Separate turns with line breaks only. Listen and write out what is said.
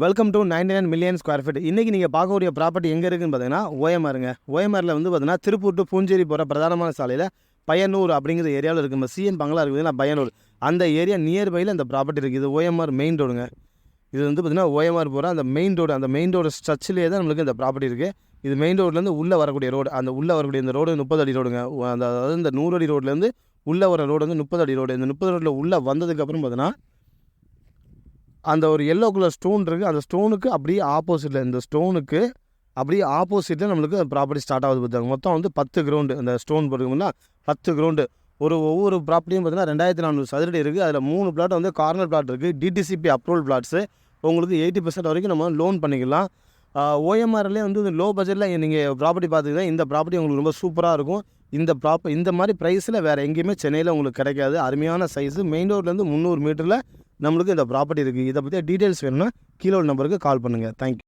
Welcome to 99 million square feet. இன்றைக்கி நீங்கள் பார்க்கக்கூடிய ப்ராப்பர்ட்டி எங்கே இருக்குதுன்னு பார்த்தீங்கன்னா ஓஎம்ஆருங்க. ஓஎம்ஆரில் வந்து பார்த்தீங்கன்னா திருப்பூர் டு பூஞ்சேரி போகிற பிரதானமான சாலையில் பையனூர் அப்படிங்கிற ஏரியாவில் இருக்குது. சிஎன் பங்களா இருக்குது பையனூர் அந்த ஏரியா நியர்பையில் அந்த ப்ராப்பர்ட்டி இருக்குது. இது ஓஎம்ஆர் மெயின் ரோடுங்க. இது வந்து பார்த்திங்கன்னா ஓஎம்ஆர் போகிற அந்த மெயின் ரோடு ஸ்ட்ரச்சிலே தான் நம்மளுக்கு இந்த ப்ராப்பர்ட்டி இருக்குது. இது மெயின் ரோட்லேருந்து உள்ளே வரக்கூடிய ரோடு. அந்த உள்ளே வரக்கூடிய இந்த ரோடு 30 அடி ரோடுங்க. அதாவது இந்த 100 அடி ரோட்லேருந்து உள்ளே வர ரோடு வந்து 30 அடி ரோடு. இந்த 30 ரோட்டில் உள்ளே வந்ததுக்கப்புறம் பார்த்தீங்கன்னா அந்த ஒரு எல்லோ கலர் ஸ்டோன் இருக்குது. அந்த ஸ்டோனுக்கு அப்படியே ஆப்போசிட்டில் இந்த ஸ்டோனுக்கு அப்படியே ஆப்போசிட்டில் நம்மளுக்கு ப்ராப்பர்ட்டி ஸ்டார்ட் ஆகுது. பார்த்தாங்க மொத்தம் வந்து 10 கிரவுண்டு. அந்த ஸ்டோன் போட்டுக்கோங்கன்னா 10 கிரவுண்டு. ஒவ்வொரு ப்ராப்பர்ட்டியும் பார்த்தீங்கன்னா 2400 சதுரடி இருக்குது. அதில் 3 பிளாட் வந்து கார்னர் பிளாட் இருக்குது. DTCP approval plots. உங்களுக்கு 80% வரைக்கும் நம்ம லோன் பண்ணிக்கலாம். ஓஎம்ஆர்லேயே வந்து லோ பட்ஜெட்டில் நீங்கள் ப்ராப்பர்ட்டி பார்த்துக்கிட்டா இந்த ப்ராப்பர்ட்டி உங்களுக்கு ரொம்ப சூப்பராக இருக்கும். இந்த மாதிரி ப்ரைஸில் வேறு எங்கேயுமே சென்னையில் உங்களுக்கு கிடைக்காது. அருமையான சைஸு. மெயின் ரோட்லேருந்து 300 மீட்டரில் நம்மளுக்கு இந்த ப்ராப்பர்ட்டி இருக்குது. இதை பற்றி டீட்டெயில்ஸ் வேணும்னா கீழே நம்பருக்கு கால் பண்ணுங்கள். தேங்க்யூ.